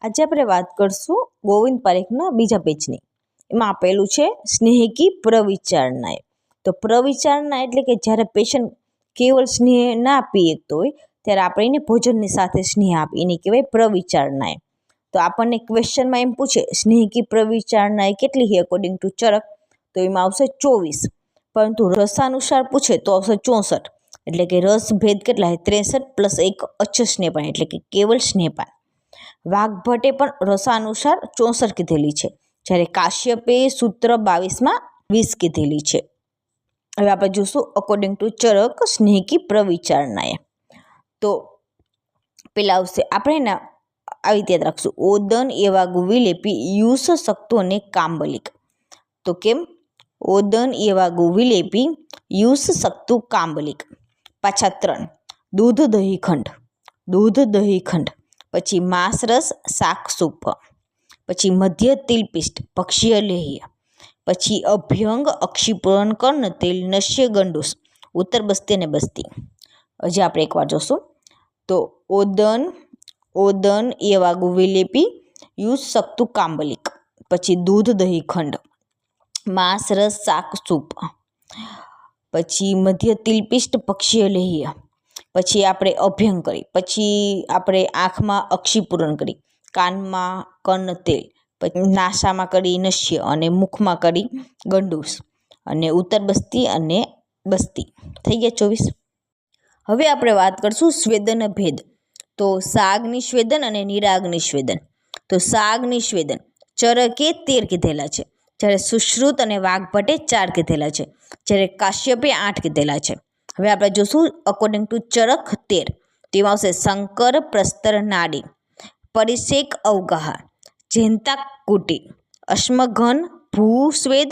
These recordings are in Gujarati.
આજે આપણે વાત કરશું ગોવિંદ પારેખના બીજા પેજની. એમાં આપેલું છે સ્નેહકી પ્રવિચારણાએ. તો પ્રવિચારણા એટલે કે જ્યારે પેશન્ટ કેવળ સ્નેહ ના આપી શકતો હોય ત્યારે આપણે એને ભોજનની સાથે સ્નેહ આપી, એને કહેવાય પ્રવિચારણાએ. તો આપણને ક્વેશ્ચનમાં એમ પૂછે સ્નેહકી પ્રવિચારણાએ કેટલી છે અકોર્ડિંગ ટુ ચરક, તો એમાં આવશે 24. પરંતુ રસાનુસાર પૂછે તો આવશે 64. એટલે કે રસ ભેદ કેટલા છે 63 પ્લસ 1 અચ્છ સ્નેહપાન એટલે કે કેવળ સ્નેહપાન. વાઘભટ્ટે પણ રસાનુસાર 64 કીધેલી છે, જ્યારે કાશ્યપે સૂત્ર 22માં 20 કીધેલી છે. હવે આપણે જોશું અકોર્ડિંગ ટુ ચરક સ્નેહકી પ્રવિચારણાએ. તો પેલા આવશે આપણે એના આવી રીતે યાદ રાખશું ઓદન એવા ગુવિલેપી યુસ સક્તો અને કાંબલિક. તો કેમ ઓદન એવા ગુવિલેપી યુસ સક્તું કાંબલિક. પાછા 3 દૂધ દહીં ખંડ, દૂધ દહીં ખંડ. પછી માંસરસ શાક સૂપ. પછી મધ્ય તિલપિષ્ટ પક્ષીય લેહ્ય. પછી અભ્યંગ અક્ષિપૂરણ કર્ણ તેલ નશ્ય ગંડુસ ઉત્તર બસ્તી અને બસ્તી. હજી આપણે એકવાર જોશું તો ઓદન એવા ગુવિલેપી યુસ સક્તું કાંબલિક. પછી દૂધ દહીં ખંડ, માંસરસ શાક સૂપ. પછી મધ્ય તિલપિષ્ટ પક્ષીય લેહ્ય. પછી આપણે અભ્યંગ કરી, પછી આપણે આંખમાં અક્ષિપૂરણ કરી, કાનમાં કર્ણ તેલ, પછી નાસામાં કરી નશ્ય અને મુખમાં કરી ગંડૂસ અને ઉત્તર બસ્તી અને બસ્તી. થઈ ગયા 24. હવે આપણે વાત કરશું સ્વેદન ભેદ. તો સાગ્નિસ્વેદન અને નિરાગ્નિસ્વેદન. તો સાગ્નિસ્વેદન ચરકે 13 કીધેલા છે, જ્યારે સુશ્રુત અને વાઘભટ્ટે 4 કીધેલા છે, જ્યારે કાશ્યપે 8 કીધેલા છે. હવે આપણે જોશું અકોર્ડિંગ ટુ ચરક 13. તેમાં આવશે શંકર પ્રસ્તર નાડી, પરિષેક અવગાહ, જેંતા કુટી, અશ્મઘન ભૂસ્વેદ,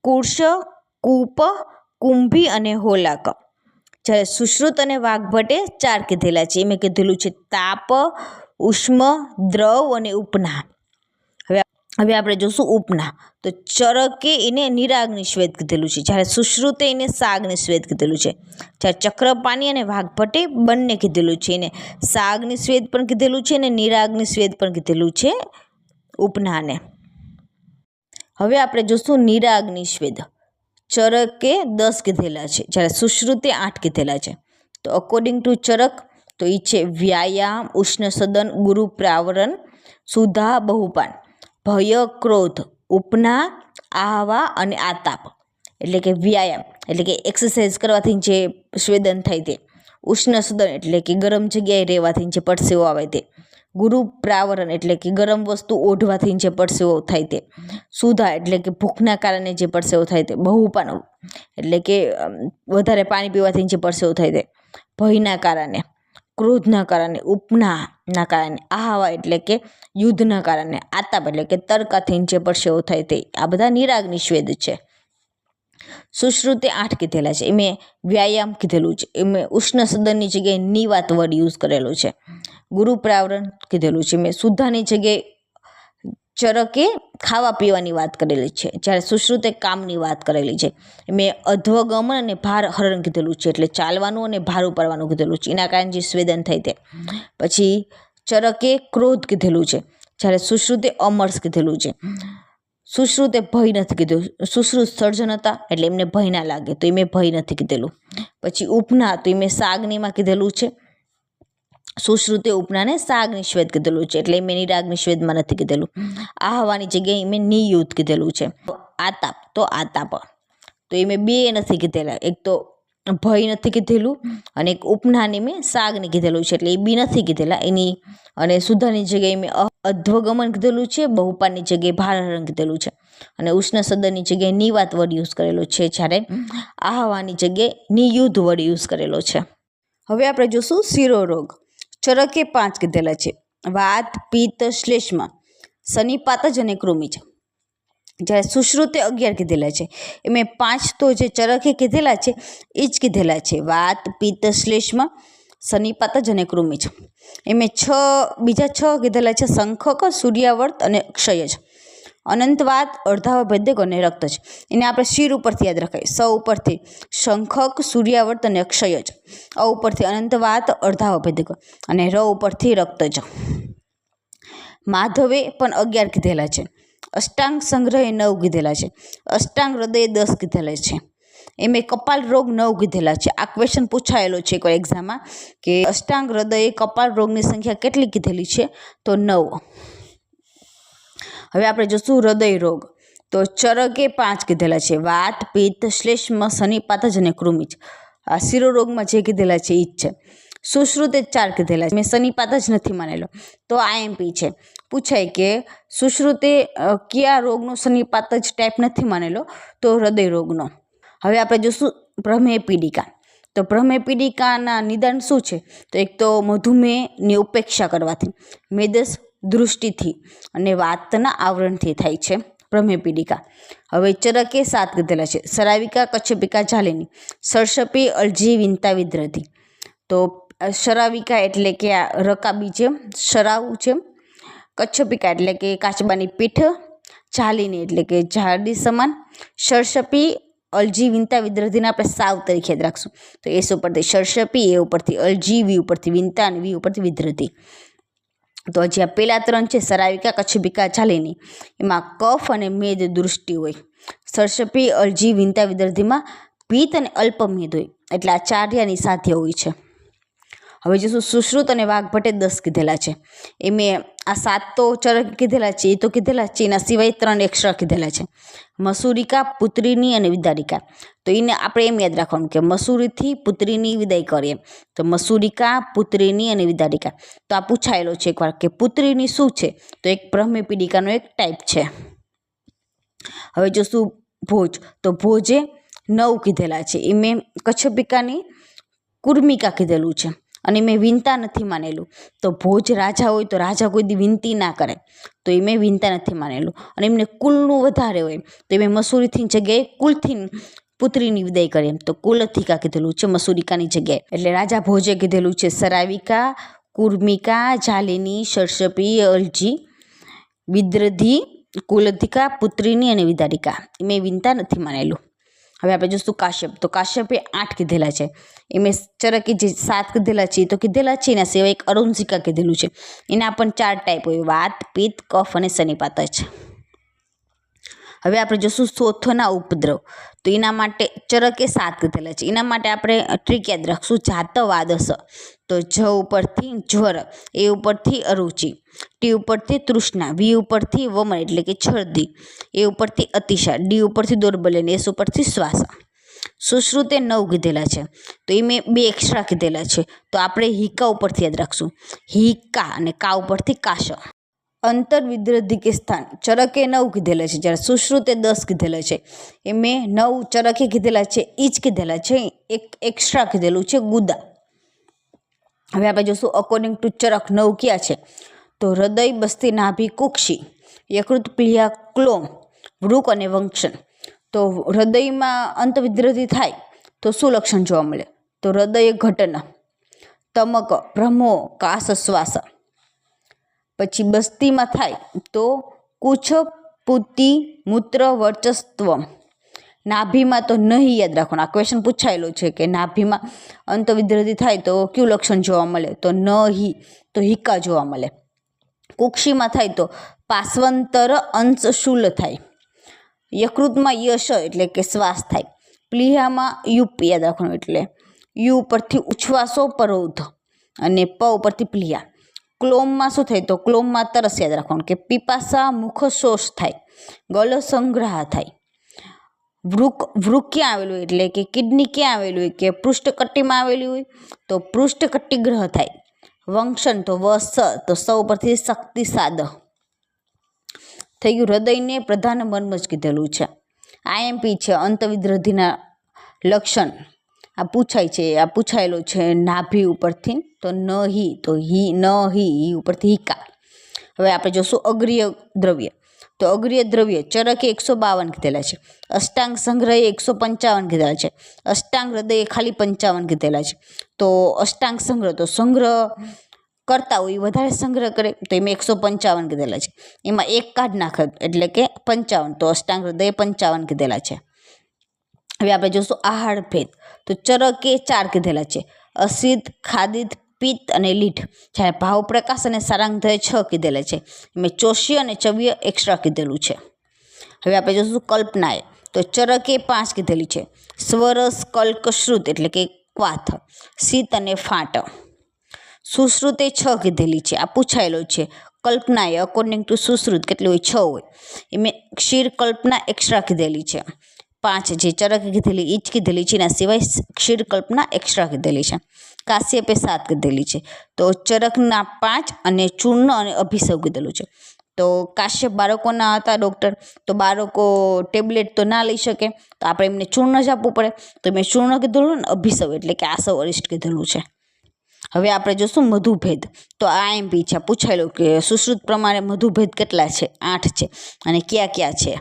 કુર્શ કૂપ કુંભી અને હોલાક. જ્યારે સુશ્રુત અને વાઘભટ્ટે 4 કીધેલા છે, એમાં કીધેલું છે તાપ, ઉષ્મ, દ્રવ અને ઉપના. હવે આપણે જોશું ઉપના. તો ચરકે એને નિરાગ્નિસ્વેદ કીધેલું છે, જ્યારે સુશ્રુતે એને સાગ્નિસ્વેદ કીધેલું છે, જ્યારે ચક્રપાણી અને વાઘભટ્ટે બંને કીધેલું છે, એને સાગ્નિસ્વેદ પણ કીધેલું છે અને નિરાગ્નિસ્વેદ પણ કીધેલું છે ઉપનાને. હવે આપણે જોશું નિરાગ્નિસ્વેદ. ચરકે 10 કીધેલા છે, જ્યારે સુશ્રુતે 8 કીધેલા છે. તો અકોર્ડિંગ ટુ ચરક તો એ છે વ્યાયામ, ઉષ્ણ સદન, ગુરુ પ્રાવરણ, સુધા બહુપાન, ભય ક્રોધ, ઉપના, આહવા અને આતાપ. એટલે કે વ્યાયામ એટલે કે એક્સરસાઇઝ કરવાથી જે સ્વેદન થાય તે. ઉષ્ણ સદન એટલે કે ગરમ જગ્યાએ રહેવાથી જે પરસેવો આવે તે. ગુરુ પ્રાવરણ એટલે કે ગરમ વસ્તુ ઓઢવાથી જે પરસેવો થાય તે. સુધા એટલે કે ભૂખના કારણે જે પરસેવો થાય તે. બહુપાન એટલે કે વધારે પાણી પીવાથી જે પરસેવો થાય તે. ભયના કારણે, ક્રોધના કારણે, ઉપનાના કારણે, આહવા એટલે કે યુદ્ધના કારણે, આતાપ એટલે કે તડકાથી જે પરસેવો થાય તે. આ બધા નિરાગ્નિસ્વેદ છે. સુશ્રુતે 8 કીધેલા છે, એમાં વ્યાયામ કીધેલું છે, એમાં ઉષ્ણ સદનની જગ્યાએ નિવાત વર્ડ યુઝ કરેલો છે. ગુરુ પ્રાવરણ કીધેલું છે, મેં સુધાની જગ્યાએ ચરકે ખાવા પીવાની વાત કરેલી છે, જ્યારે સુશ્રુતે કામની વાત કરેલી છે. મેં અધ્વગમન અને ભાર હરણ કીધેલું છે, એટલે ચાલવાનું અને ભાર ઉપાડવાનું કીધેલું છે, એના કારણે જે સ્વેદન થાય તે. પછી ચરકે ક્રોધ કીધેલું છે, જ્યારે સુશ્રુતે અમર્ષ કીધેલું છે. સુશ્રુતે ભય નથી કીધું, સુશ્રુત સર્જન હતા એટલે એમને ભય ના લાગે તો એમને ભય નથી કીધેલું. પછી ઉપના તો એમને સાગ્નિમાં કીધેલું છે, સુશ્રુતે ઉપનાને સાગ્નિસ્વેદ કીધેલું છે, એટલે મેં નિરાગ્નિસ્વેદમાં નથી કીધેલું. આહવાની જગ્યાએ મેં નિયુદ્ધ કીધેલું છે. આતાપ તો આતાપ તો એ મેં 2 નથી કીધેલા, એક તો ભય નથી કીધેલું અને એક ઉપનાની મેં સાગની કીધેલું છે, એટલે એ 2 નથી કીધેલા એની. અને સુધાની જગ્યાએ મેં અધ્વગમન કીધેલું છે, બહુપાનની જગ્યાએ ભારહરણ કીધેલું છે અને ઉષ્ણ સદનની જગ્યાએ નિવાત વર્ડ યુઝ કરેલો છે, જ્યારે આહવાની જગ્યાએ નિયુદ્ધ વર્ડ યુઝ કરેલો છે. હવે આપણે જોશું શિરોરોગ. ચરકે 5 કીધેલા છે, વાત, પિત્ત, શ્લેષ્મા, સનિપાતજ અને કૃમિજ. જ્યારે સુશ્રુતે 11 કીધેલા છે, એમાં 5 તો જે ચરકે કીધેલા છે એ જ કીધેલા છે, વાત, પિત્ત, શ્લેષ્મા, સનિપાતજ અને કૃમિજ. એમાં બીજા 6 કીધેલા છે, શંખક, સૂર્યાવર્ત અને ક્ષયજ. અનંતવાત, અર્ધાવભેદક અને રક્તજ. એને આપણે શિર ઉપરથી યાદ રખાય, સ ઉપરથી શંખક, સૂર્યાવર્ત અને ક્ષયજ, અ ઉપરથી અનંતવાત, અર્ધાવભેદક અને ર ઉપરથી રક્તજ. માધવે પણ 11 કીધેલા છે, અષ્ટાંગ સંગ્રહે 9 કીધેલા છે, અષ્ટાંગ હૃદયે 10 કીધેલા છે, એમ કપાલ રોગ 9 કીધેલા છે. આ ક્વેશ્ચન પૂછાયેલો છે કોઈ એક્ઝામમાં કે અષ્ટાંગ હૃદયે કપાલ રોગની સંખ્યા કેટલી કીધેલી છે, તો 9. હવે આપણે જોશું હૃદય રોગ. તો ચરકે 5 કીધેલા છે, વાત, પિત્ત, શ્લેષ્મ, સનિપાતજ અને કૃમિજ. આ શિરોરોગમાં જે કીધેલા છે એ જ છે. સુશ્રુતે 4 કીધેલા છે, મેં સનિપાત જ નથી માનેલો, તો આઈએમપી છે. પૂછાય કે સુશ્રુતે કયા રોગનો સનિપાત જ ટાઈપ નથી માનેલો, તો હૃદય રોગનો. હવે આપણે જોશું પ્રમેય પીડિકા. તો પ્રમેય પીડિકાના નિદાન શું છે, તો એક તો મધુમેહની ઉપેક્ષા કરવાથી, મેદસ દૃષ્ટિથી અને વાતના આવરણથી થાય છે પ્રમેય પીડિકા. હવે ચરકે 7 કીધેલા છે, શરાવિકા, કચ્છપિકા, ઝાલિની, સળસપી, અલજી, વિંતા, વિદ્રધી. તો શરાવિકા એટલે કે આ રકાબી છે, શરાવ છે, કચ્છપિકા એટલે કે કાચબાની પીઠ, ઝાલિની એટલે કે ઝાડી સમાન, સળસપી, અલજી, વિંતા, વિદ્રધીને આપણે સાવ તરીકે યાદ રાખશું. તો એસ ઉપરથી સળસપી, એ ઉપરથી અલજી, વી ઉપરથી વિંતા અને વી ઉપરથી વિદ્રધી. તો હજી આ પહેલા 3 છે શરાવિકા, કચ્છપિકા, ઝાલિની, એમાં કફ અને મેદ દૃષ્ટિ હોય. સળસપી, અલજી, વિંતા, વિદ્રધીમાં પિત્ત અને અલ્પમેદ હોય, એટલે આ 4 ની સાથે હોય છે. હવે જોશું સુશ્રુત અને વાઘભટ્ટે 10 કીધેલા છે, એ મેં આ 7 તો ચરક કીધેલા છે, એ તો કીધેલા છે, એના સિવાય 3 એક્સ્ટ્રા કીધેલા છે, મસૂરિકા, પુત્રીની અને વિદારિકા. તો એને આપણે એમ યાદ રાખવાનું કે મસૂરીથી પુત્રીની વિદાય કરીએ, તો મસૂરિકા, પુત્રીની અને વિદારિકા. તો આ પૂછાયેલો છે એકવાર કે પુત્રીની શું છે, તો એક પ્રમેય પીડિકાનો એક ટાઈપ છે. હવે જોશું ભોજ. તો ભોજે 9 કીધેલા છે, એ મેં કચ્છપિકાની કુર્મિકા કીધેલું છે અને મેં વિંતા નથી માનેલું. તો ભોજ રાજા હોય તો રાજા કોઈ દી વિનંતી ના કરે, તો એ મેં વિંતા નથી માનેલું. અને એમને કુલનું વધારે હોય તો એ મેં મસૂરીથી જગ્યાએ કુલથી પુત્રીની વિદાય કરીએ, તો કુલથિકા કીધેલું છે મસૂરિકાની જગ્યાએ. એટલે રાજા ભોજે કીધેલું છે શરાવિકા, કુર્મિકા, ઝાલિની, સળસપી, અલજી, વિદ્રધી, કુલથિકા, પુત્રીની અને વિદારિકા. મેં વિંતા નથી માનેલું. હવે આપણે જોઈશું કાશ્યપ. તો કાશ્યપે 8 કીધેલા છે, એ મેં ચરકે જે 7 કીધેલા છે એ તો કીધેલા છે, એના સિવાય એક અરુંજિકા કીધેલું છે. એના પણ 4 ટાઈપ હોય, વાત, પિત્ત, કફ અને સનિપાત છે. હવે આપણે જોઈશું શોથના ઉપદ્રવ. તો એના માટે ચરકે 7 કીધેલા છે, એના માટે આપણે ટ્રીક યાદ રાખશું, જાતવાદસ. તો જ ઉપરથી જ્વર, એ ઉપરથી અરુચિ, ટી ઉપરથી તૃષ્ણા, વી ઉપરથી વમન એટલે કે છર્દી, એ ઉપરથી અતિશા, ડી ઉપરથી દૌર્બલ્ય, એસ ઉપરથી શ્વાસ. સુશ્રુતે 9 કીધેલા છે, તો એ મેં 2 એક્સ્ટ્રા કીધેલા છે, તો આપણે હિકા ઉપરથી યાદ રાખશું, હિકા અને કા ઉપરથી કાશ. અંતર વિદ્રધી કે સ્થાન. ચરકે 9 કીધેલા છે, જ્યારે સુશ્રુતે 10 કીધેલા છે, એ મેં 9 ચરકે કીધેલા છે એ જ કીધેલા છે, એક એક્સ્ટ્રા કીધેલું છે ગુદા. હવે આપણે જોઈશું અકોર્ડિંગ ટુ ચરક 9 ક્યાં છે, તો હૃદય, બસ્તી, નાભી, કુક્ષી, યકૃત, પ્લિયા, ક્લોમ, વૃક અને વંક્ષન. તો હૃદયમાં અંતવિદ્રધી થાય તો શું લક્ષણ જોવા મળે, તો હૃદય ઘટન, તમક, ભ્રમો, કાસ, શ્વાસ. પછી બસ્તીમાં થાય તો કુછ, પુતિ, મૂત્ર, વર્ચસ્વ. નાભીમાં તો નહીં યાદ રાખવાનું, આ ક્વેશ્ચન પૂછાયેલો છે કે નાભીમાં અંતવિદ્રધી થાય તો કયું લક્ષણ જોવા મળે, તો નહી, તો હિકા જોવા મળે. કુક્ષીમાં થાય તો પાર્શ્વંતર અંશ શૂલ થાય. યકૃતમાં યશ એટલે કે શ્વાસ થાય. પ્લિહામાં યુપ યાદ રાખવાનું, એટલે યુ ઉપરથી ઉચ્છ્વાસો પરોધ અને પ ઉપરથી પ્લિયા. ક્લોમમાં શું થાય, તો ક્લોમમાં તરસ યાદ રાખવાનું કે પીપાસા મુખ શોષ થાય, ગલ સંગ્રહ થાય. વૃક ક્યાં આવેલું હોય, એટલે કે કિડની ક્યાં આવેલું હોય, કે પૃષ્ઠકટ્ટીમાં આવેલી હોય તો પૃષ્ઠકટ્ટીગ્રહ થાય. વંક્ષન તો વસ, તો સ ઉપરથી શક્તિ સાદ થઈ ગયું. હૃદયને પ્રધાન મર્મજ કીધેલું છે. આઈએમપી છે અંતવિદ્રધીના લક્ષણ. આ પૂછાય છે, આ પૂછાયેલો છે નાભી ઉપરથી, તો નહી, તો હી નહી ઉપરથી હિકા. હવે આપણે જોશું અગ્રીય દ્રવ્ય. તો અગ્રીય દ્રવ્ય ચરકે 152 કીધેલા છે, અષ્ટાંગ સંગ્રહે 155 કીધેલા છે, અષ્ટાંગ હૃદયે ખાલી 55 કીધેલા છે. તો અષ્ટાંગ સંગ્રહ, તો સંગ્રહ કરતા હોય વધારે સંગ્રહ કરે તો એમાં 155 કીધેલા છે, એમાં એક કાઢ નાખે એટલે કે 55, તો અષ્ટાંગ હૃદયે 55 કીધેલા છે. હવે આપણે જોશું આહાર ભેદ. તો ચરકે 4 કીધેલા છે, અસિત, ખાદિત, પિત્ત અને લીઢ. જ્યારે ભાવપ્રકાશ અને સારાંગધ્વય 6 કીધેલા છે. મેં ચોષ્ય અને ચવ્ય એક્સ્ટ્રા કીધેલું છે. હવે આપણે જોઈશું કલ્પનાએ. તો ચરકે 5 કીધેલી છે. સ્વરસ કલ્ક શ્રુત એટલે કે ક્વાથ, શીત અને ફાટ. સુશ્રુતે 6 કીધેલી છે. આ પૂછાયેલો છે. કલ્પનાએ અકોર્ડિંગ ટુ સુશ્રુત કેટલી હોય? 6 હોય. એ મેં ક્ષીર કલ્પના એક્સ્ટ્રા કીધેલી છે 5. જે ચરકે કીધેલી એ જ કીધેલી છે. એના સિવાય ક્ષીર કલ્પના એક્સ્ટ્રા કીધેલી છે. કાશ્યપે 7 કીધેલી છે. તો ચરકના 5 અને ચૂર્ણ અને અભિસવ કીધેલું છે. તો કાશ્યપ બાળકોના હતા ડૉક્ટર, તો બાળકો ટેબ્લેટ તો ના લઈ શકે, તો આપણે એમને ચૂર્ણ જ આપવું પડે. તો મેં ચૂર્ણ કીધેલું ને અભિસવ એટલે કે આસવ અરિષ્ટ કીધેલું છે. હવે આપણે જોશું મધુભેદ. તો આ એમપી છે, પૂછાયેલું કે સુશ્રુત પ્રમાણે મધુભેદ કેટલા છે? 8 છે. અને ક્યાં ક્યાં છે?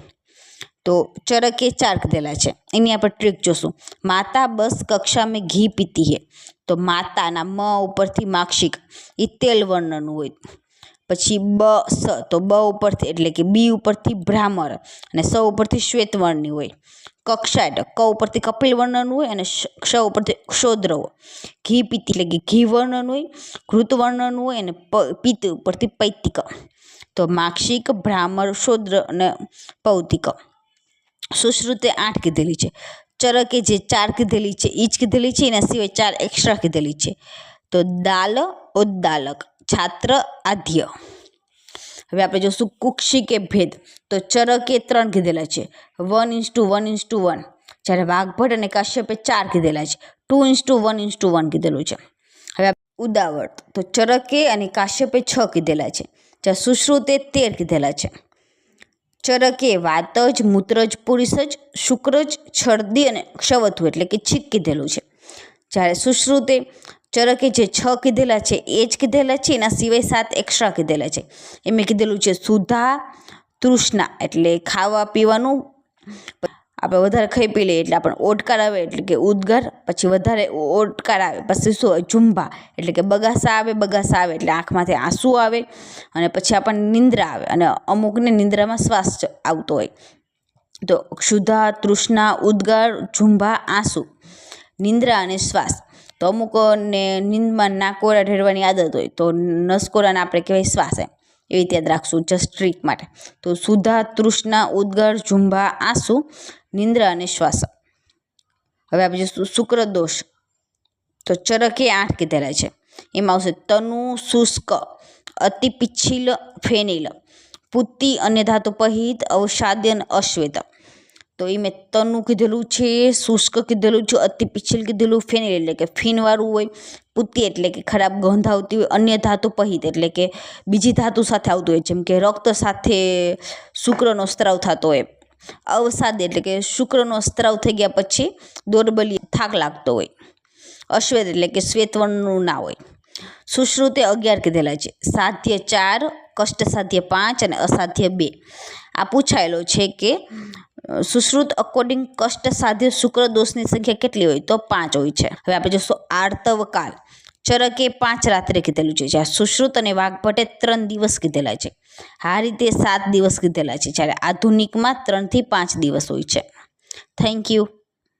તો ચરકે 4 કીધેલા છે. એની આપણે ટ્રીક જોશું. માતા બસ કક્ષા મેં ઘી પીતી હે. તો માતાના મ ઉપરથી માક્ષિક એ તેલ વર્ણનું હોય. પછી બ સ, તો બ ઉપરથી એટલે કે બી ઉપરથી બ્રાહ્મણ અને સ ઉપરથી શ્વેતવર્ણની હોય. કક્ષા એટલે ક ઉપરથી કપિલ વર્ણન હોય અને ક્ષ ઉપરથી ક્ષોદ્ર હોય. ઘી પીતી એટલે કે ઘી વર્ણન હોય, ઘૃત વર્ણન હોય અને પિત્ત ઉપરથી પૈતિક. તો માક્ષિક, બ્રાહ્મણ, શોદ્ર અને પૌતિક. સુશ્રુતે 8 કીધેલી છે. ચરકે જે 4 કીધેલી છે એ જ કીધેલી છે. એના સિવાય 4 એક્સ્ટ્રા કીધેલી છે. તો દાલ, ઉદ્દાલક, છાત્ર, આધ્ય. હવે આપણે જોશું કુક્ષિકે ભેદ. તો ચરકે 3 કીધેલા છે. 1:1:1. જ્યારે વાઘભટ્ટ અને કાશ્યપે 4 કીધેલા છે. 2:1:1 કીધેલું છે. હવે ઉદાવર્ત. તો ચરકે અને કાશ્યપે 6 કીધેલા છે. જ્યારે સુશ્રુતે 13 કીધેલા છે. ચરકે વાતજ, મૂત્રજ, પુરુષજ, શુક્રજ, છર્દી અને ક્ષવથુ એટલે કે છીક કીધેલું છે. જ્યારે સુશ્રુતે ચરકે જે 6 કીધેલા છે એ જ કીધેલા છે. એના સિવાય 7 એક્સ્ટ્રા કીધેલા છે. એ મેં કીધેલું છે સુધા, તૃષ્ણા એટલે ખાવા પીવાનું. આપણે વધારે ખાઈ પી લઈએ એટલે આપણને ઓડકાર આવે એટલે કે ઉદ્ગાર. પછી વધારે ઓડકાર આવે પછી શું હોય? જુંભા એટલે કે બગાસા આવે એટલે આંખમાંથી આંસુ આવે. અને પછી આપણને નિંદ્રા આવે અને અમુકને નિંદ્રામાં શ્વાસ આવતો હોય. તો ક્ષુધા, તૃષ્ણા, ઉદ્ગાર, જુંભા, આંસુ, નિંદ્રા અને શ્વાસ. તો અમુકને નીંદમાં નાકોરા ઢેરવાની આદત હોય, તો નસકોરાને આપણે કહેવાય શ્વાસ. એવી રીતે યાદ રાખશું જસ્ટ ટ્રીક માટે. તો સુધા, તૃષ્ણા, ઉદ્ગાર, જુંભા, આંસુ, નિંદ્રા અને શ્વાસ. હવે આપણે જોઈશું શુક્રદોષ. તો ચરકે 8 કીધેલા છે. એમાં આવશે તનુ, શુષ્ક, અતિ પિચ્છિલ, ફેનિલ, પુત્તી, અન્ય ધાતુ પહિત, અવસાદ્ય, અશ્વેત. તો એ મેં તનુ કીધેલું છે, શુષ્ક કીધેલું છે, અતિ પિચ્છિલ કીધેલું, ફેનિલ એટલે કે ફીનવાળું હોય, પુત્તી એટલે કે ખરાબ ગંધ આવતી હોય, અન્ય ધાતુ પહિત એટલે કે બીજી ધાતુ સાથે આવતું હોય, જેમ કે રક્ત સાથે શુક્રનો સ્ત્રાવ થતો હોય. અવસાદ એટલે કે શુક્રનો સ્ત્રાવ થઈ ગયા પછી દોરબલી થાક લાગતો હોય. અશ્વેત એટલે કે શ્વેતવર્ણનું ના હોય. સુશ્રુતે 11 કીધેલા છે. સાધ્ય 4, કષ્ટ સાધ્ય 5 અને અસાધ્ય 2. આ પૂછાયેલો છે કે સુશ્રુત અકોર્ડિંગ કષ્ટ સાધ્ય શુક્ર દોષની સંખ્યા કેટલી હોય? તો 5 હોય છે. હવે આપણે જોશું આર્તવકાલ. ચરકે 5 રાત્રે કીધેલું છે. જ્યારે સુશ્રુત અને વાઘભટ્ટે 3 દિવસ કીધેલા છે. આ રીતે 7 દિવસ કીધેલા છે. જ્યારે આધુનિકમાં 3 થી 5 દિવસ હોય છે. Thank you.